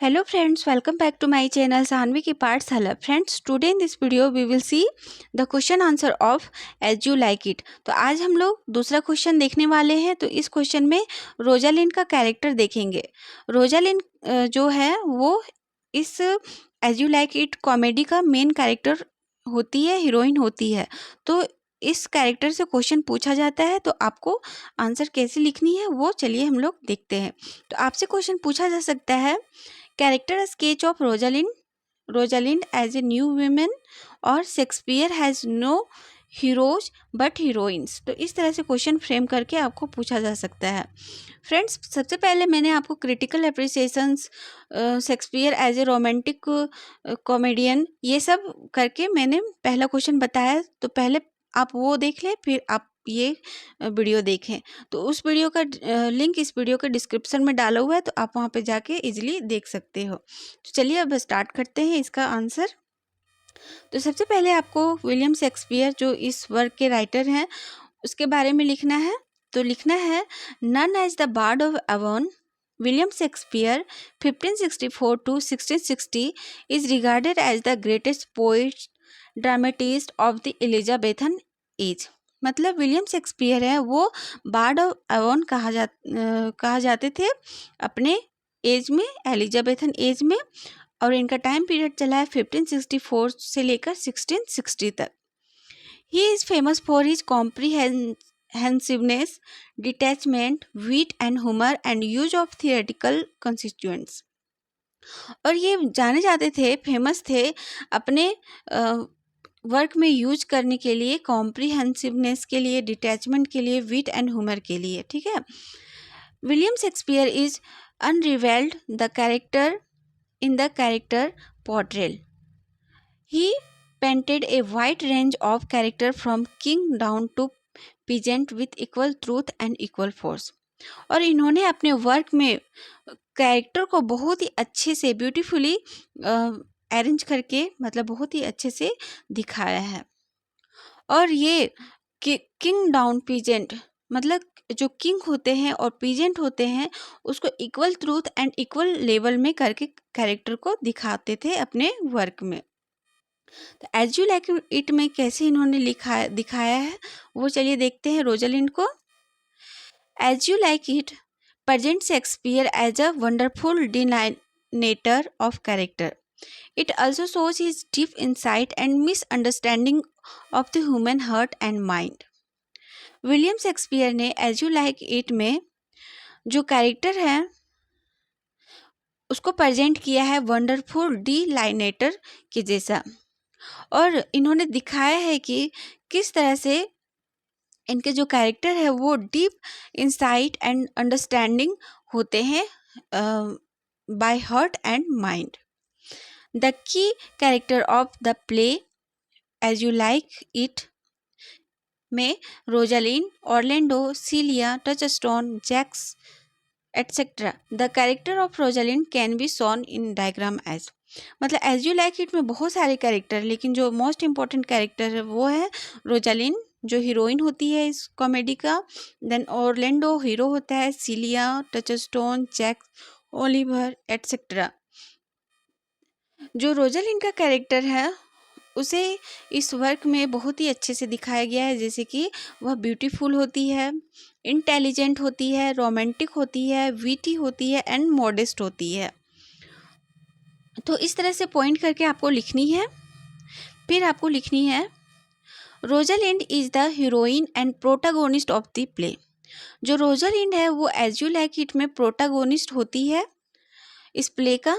Hello friends, welcome back to my channel Sahanvi की पाठशाला. Friends, today in this video we will see the question answer of As You Like It. तो आज हम लोग दूसरा question देखने वाले हैं. तो इस क्वेश्चन में रोजालिन का कैरेक्टर देखेंगे. रोजालिन जो है वो इस as you like it comedy का मेन कैरेक्टर होती है, हीरोइन होती है. तो इस कैरेक्टर से क्वेश्चन पूछा जाता है तो आपको आंसर कैसे लिखनी है वो चलिए हम लोग देखते हैं. तो आपसे क्वेश्चन पूछा जा सकता है, character sketch of Rosalind as a new women और Shakespeare has no heroes but heroines. तो इस तरह से क्वेश्चन फ्रेम करके आपको पूछा जा सकता है. फ्रेंड्स, सबसे पहले मैंने आपको critical appreciations, Shakespeare as a romantic comedian, ये सब करके मैंने पहला क्वेश्चन बताया. तो पहले आप वो देख लें, फिर आप ये वीडियो देखें. तो उस वीडियो का लिंक इस वीडियो के डिस्क्रिप्शन में डाला हुआ है, तो आप वहाँ पे जाके इजीली देख सकते हो. तो चलिए अब स्टार्ट करते हैं इसका आंसर. तो सबसे पहले आपको विलियम शेक्सपियर जो इस वर्क के राइटर हैं उसके बारे में लिखना है. तो लिखना है, known as the bard of Avon, William Shakespeare 1564 to 1660 is regarded as the greatest poet dramatist of the Elizabethan age. मतलब विलियम शेक्सपियर है वो बार्ड ऑफ एवॉन कहा जाते थे अपने एज में, एलिजाबेथन एज में. और इनका टाइम पीरियड चला है 1564 से लेकर 1660 तक. He is famous for his comprehensiveness, detachment, wit and humour and use of theoretical constituents. और ये जाने जाते थे, फेमस थे अपने वर्क में यूज करने के लिए, कॉम्प्रीहेंसिवनेस के लिए, डिटैचमेंट के लिए, विट एंड ह्यूमर के लिए. ठीक है. William Shakespeare is unravelled the character in the character portrayal. He painted a wide range of character from king down to peasant with equal truth and equal force. और इन्होंने अपने work में character को बहुत ही अच्छे से, ब्यूटीफुली अरेंज करके, मतलब बहुत ही अच्छे से दिखाया है. और ये किंग डाउन पीजेंट, मतलब जो किंग होते हैं और पीजेंट होते हैं उसको equal truth and equal level में करके कैरेक्टर को दिखाते थे अपने वर्क में. तो एज यू लाइक इट में कैसे इन्होंने दिखाया है वो चलिए देखते हैं. रोजालिंड को, as you like it present Shakespeare as a wonderful delineator of character. It also shows his deep insight and misunderstanding of the human heart and mind. William Shakespeare ने एज यू लाइक इट में जो character है उसको present किया है wonderful डिलाइनेटर के जैसा. और इन्होंने दिखाया है कि किस तरह से इनके जो कैरेक्टर है वो डीप इंसाइट एंड अंडरस्टैंडिंग होते हैं by heart and mind. The key character of the play As you like It में Rosalind, Orlando, Celia, Touchstone, Jaques etcetera. The character of Rosalind can be shown in diagram as. मतलब As you like It में बहुत सारे character, लेकिन जो most important character है वो है रोजालिन जो हीरोइन होती है इस कॉमेडी का. देन ऑर्लैंडो हीरो होता है, सीलिया, टचस्टोन, जैक्स, ओलिवर एटसेट्रा. जो रोजालिन का कैरेक्टर है उसे इस वर्क में बहुत ही अच्छे से दिखाया गया है, जैसे कि वह ब्यूटीफुल होती है, इंटेलिजेंट होती है, रोमांटिक होती है, वीटी होती है एंड मॉडेस्ट होती है. तो इस तरह से पॉइंट करके आपको लिखनी है. फिर आपको लिखनी है, Rosalind is the heroine and protagonist of the play. जो रोजालिंड है वो एज यू लाइक इट में प्रोटागोनिस्ट होती है इस प्ले का.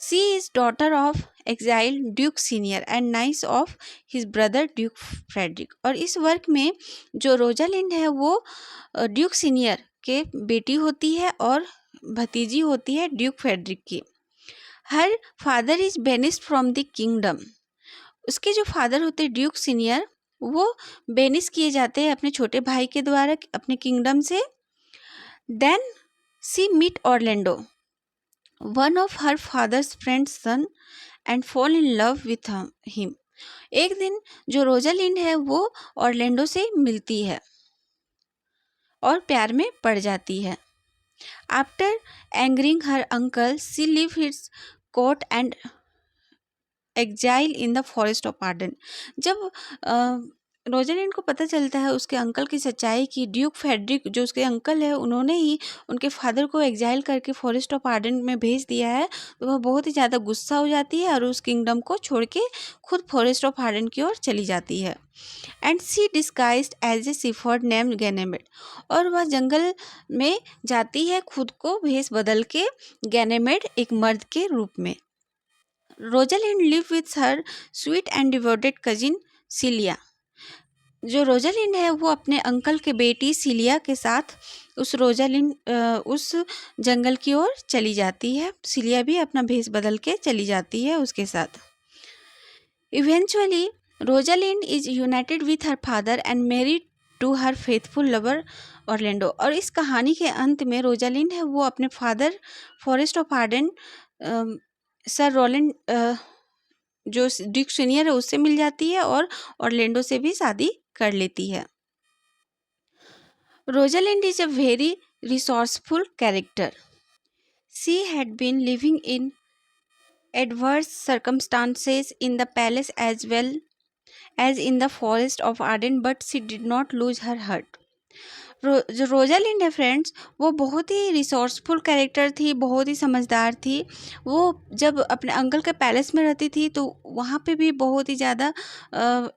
She is daughter of exile Duke Senior and niece of his brother Duke Frederick. और इस वर्क में जो रोजालिंड है वो ड्यूक सीनियर के बेटी होती है और भतीजी होती है ड्यूक फ्रेडरिक की. Her father is banished from the kingdom. उसके जो फादर होते हैं ड्यूक सीनियर, वो बेनिस किए जाते हैं अपने छोटे भाई के द्वारा अपने किंगडम से. Then she meet Orlando, one of her father's friend's son, and fall in love with him. एक दिन जो रोजालिंड है वो ऑर्लैंडो से मिलती है और प्यार में पड़ जाती है. After angering her uncle, she left his court and exile in the forest of Arden. जब रोजालिंड को पता चलता है उसके अंकल की सच्चाई कि ड्यूक फेडरिक जो उसके अंकल है उन्होंने ही उनके फादर को एग्जाइल करके फॉरेस्ट ऑफ आर्डन में भेज दिया है, तो वह बहुत ही ज़्यादा गुस्सा हो जाती है और उस किंगडम को छोड़ के खुद फॉरेस्ट ऑफ आर्डन की ओर चली जाती है। And she disguised as a shepherd named Ganymede, और वह जंगल में जाती है खुद को भेष बदल के गैनेमेड एक मर्द के रूप में। Rosalind live with her sweet and devoted cousin cilia. जो रोजालिंड है वो अपने अंकल के बेटी सिलिया के साथ उस जंगल की ओर चली जाती है। सिलिया भी अपना भेष बदल के चली जाती है उसके साथ। Eventually Rosalind is united with her father and married to her faithful lover Orlando. और इस कहानी के अंत में रोजालिंड है वो अपने father forest of Arden sir Roland जो ड्यूक सीनियर है उससे मिल जाती है और ऑरलैंडो से भी शादी कर लेती है। Rosalind is a very resourceful character. She had been living in adverse circumstances in the palace as well as in the forest of Arden, but she did not lose her heart. जो Rosalind है friends, वो बहुत ही resourceful character थी, बहुत ही समझदार थी। वो जब अपने अंकल के पैलेस में रहती थी तो वहाँ पे भी बहुत ही ज़्यादा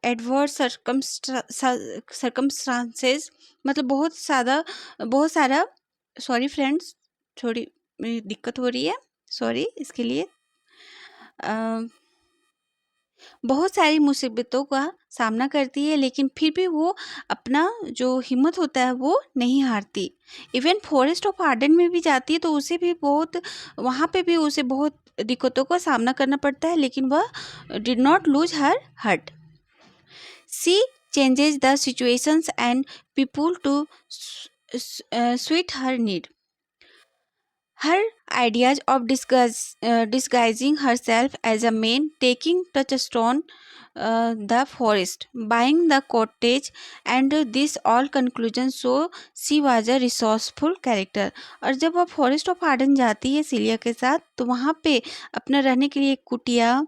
एडवर्स सर्कमस्टांसेस, मतलब बहुत सारा सॉरी फ्रेंड्स, थोड़ी दिक्कत हो रही है, सॉरी इसके लिए। बहुत सारी मुसीबतों का सामना करती है, लेकिन फिर भी वो अपना जो हिम्मत होता है वो नहीं हारती। इवन फॉरेस्ट ऑफ आर्डन में भी जाती है तो वहाँ पे भी उसे बहुत दिक्कतों का सामना करना पड़ता है, लेकिन वह did not lose her heart. She changes the situations and people to suit her need. Her ideas of disguising herself as a man, taking touchstone the forest, buying the cottage, and this all conclusions show she was a resourceful character. और जब वह forest of Ardern जाती है cilia के साथ तो वहाँ पे अपना रहने के लिए कुटिया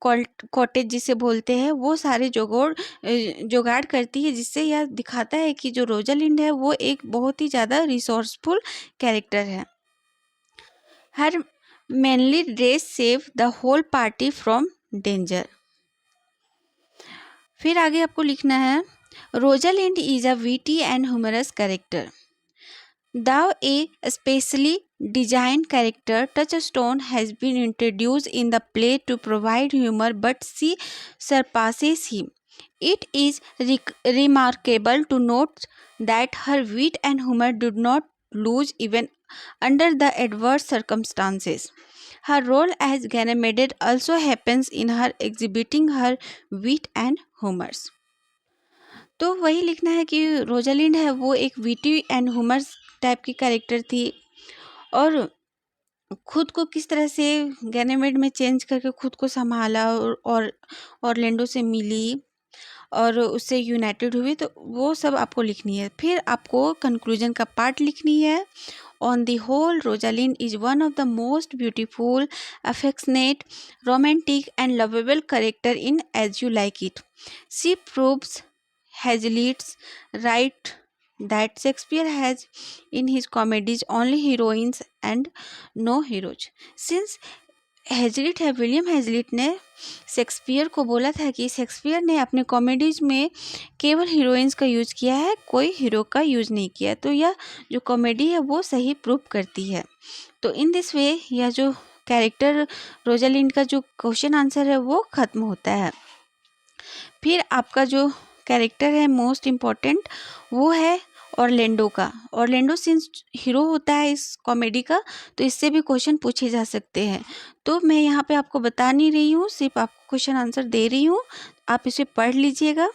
कॉटेज जिसे बोलते हैं वो सारे जुगाड़ करती है, जिससे यह दिखाता है कि जो रोजालिंड है वो एक बहुत ही ज़्यादा रिसोर्सफुल कैरेक्टर है। Her manly dress saved the whole party from danger. फिर आगे आपको लिखना है, Rosalind is a witty and humorous character. Though a specially designed character, Touchstone has been introduced in the play to provide humor, but she surpasses him. It is remarkable to note that her wit and humor did not lose even under the adverse circumstances. Her role as Ganymede also happens in her exhibiting her wit and humors. तो वही लिखना है कि Rosalind है वो एक witty and humours type की character थी और खुद को किस तरह से गैनेमेड में चेंज करके खुद को संभाला और ऑरलैंडो से मिली और उससे यूनाइटेड हुई, तो वो सब आपको लिखनी है। फिर आपको कंक्लूजन का पार्ट लिखनी है। On the whole, Rosalind is one of the most beautiful, affectionate, romantic, and lovable character in As You Like It. She proves Hazlitt's right that Shakespeare has in his comedies only heroines and no heroes. Since Hazlitt है, William Hazlitt ने Shakespeare को बोला था कि Shakespeare ने अपने comedies में केवल हीरोइंस का यूज़ किया है, कोई हीरो का यूज़ नहीं किया। तो यह जो कॉमेडी है वो सही प्रूव करती है। तो इन दिस वे यह जो कैरेक्टर रोजालिंड का जो क्वेश्चन आंसर है वो ख़त्म होता है। फिर आपका जो कैरेक्टर है मोस्ट इम्पॉर्टेंट वो है ऑरलैंडो का। ऑरलैंडो सिंस हीरो होता है इस कॉमेडी का, तो इससे भी क्वेश्चन पूछे जा सकते हैं। तो मैं यहाँ पे आपको बता नहीं रही हूँ, सिर्फ आपको क्वेश्चन आंसर दे रही हूँ। आप इसे पढ़ लीजिएगा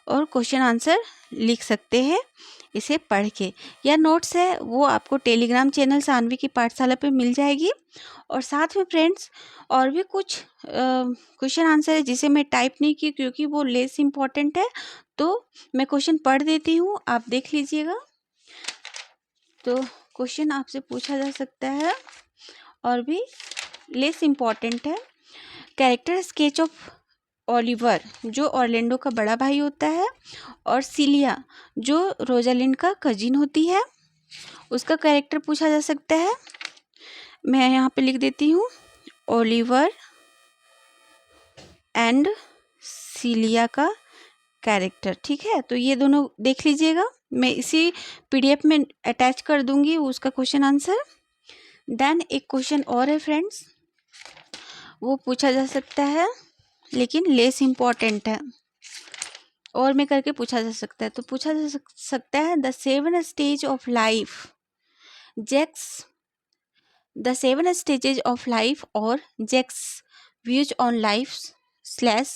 और क्वेश्चन आंसर लिख सकते हैं इसे पढ़ के। या नोट्स है वो आपको टेलीग्राम चैनल सानवी की पाठशाला पे मिल जाएगी। और साथ में फ्रेंड्स और भी कुछ क्वेश्चन आंसर है जिसे मैं टाइप नहीं की क्योंकि वो लेस इम्पॉर्टेंट है, तो मैं क्वेश्चन पढ़ देती हूँ, आप देख लीजिएगा। तो क्वेश्चन आपसे पूछा जा सकता है और भी लेस इम्पॉर्टेंट है। कैरेक्टर स्केच ऑफ ओलिवर जो ऑर्लैंडो का बड़ा भाई होता है और सिलिया जो रोजालिंड का कजिन होती है, उसका कैरेक्टर पूछा जा सकता है। मैं यहाँ पे लिख देती हूँ ओलिवर एंड सिलिया का कैरेक्टर। ठीक है, तो ये दोनों देख लीजिएगा, मैं इसी पीडीएफ में अटैच कर दूंगी उसका क्वेश्चन आंसर। देन एक क्वेश्चन और है फ्रेंड्स, वो पूछा जा सकता है लेकिन लेस इम्पॉर्टेंट है, और में करके पूछा जा सकता है। तो पूछा जा सकता है the 7 stage of life the 7 stages of life और Jaques views on life slash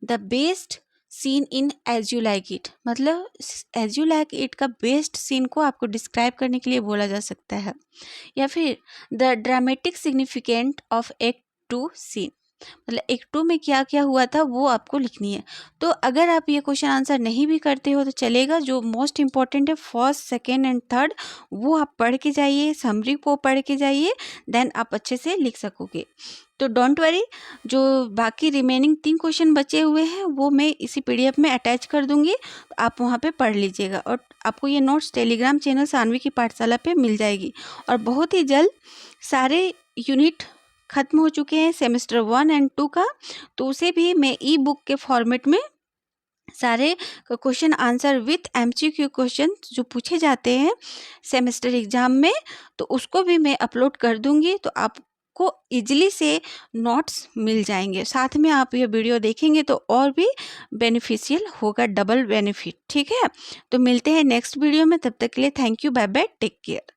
the best scene in As you like It. मतलब एज यू लाइक इट का बेस्ट सीन को आपको डिस्क्राइब करने के लिए बोला जा सकता है। या फिर the dramatic significant of act 2 scene, मतलब एक्ट 2 में क्या क्या हुआ था वो आपको लिखनी है। तो अगर आप ये क्वेश्चन आंसर नहीं भी करते हो तो चलेगा, जो मोस्ट इंपॉर्टेंट है फर्स्ट सेकेंड एंड थर्ड वो आप पढ़ के जाइए, समरी को पढ़ के जाइए, देन आप अच्छे से लिख सकोगे। तो डोंट वरी, जो बाकी रिमेनिंग 3 क्वेश्चन बचे हुए हैं वो मैं इसी पीडीएफ में अटैच कर दूंगी, तो आप वहाँ पे पढ़ लीजिएगा। और आपको ये नोट्स टेलीग्राम चैनल सानवी की पाठशाला पे मिल जाएगी। और बहुत ही जल्द सारे यूनिट ख़त्म हो चुके हैं सेमेस्टर 1 एंड 2 का, तो उसे भी मैं ई बुक के फॉर्मेट में सारे question answer with MCQ question जो पूछे जाते हैं सेमेस्टर एग्जाम में, तो उसको भी मैं अपलोड कर दूंगी, तो आपको इजीली से नोट्स मिल जाएंगे। साथ में आप ये वीडियो देखेंगे तो और भी बेनिफिशियल होगा, डबल बेनिफिट। ठीक है, तो मिलते हैं नेक्स्ट वीडियो में, तब तक के लिए thank you, bye bye, take care.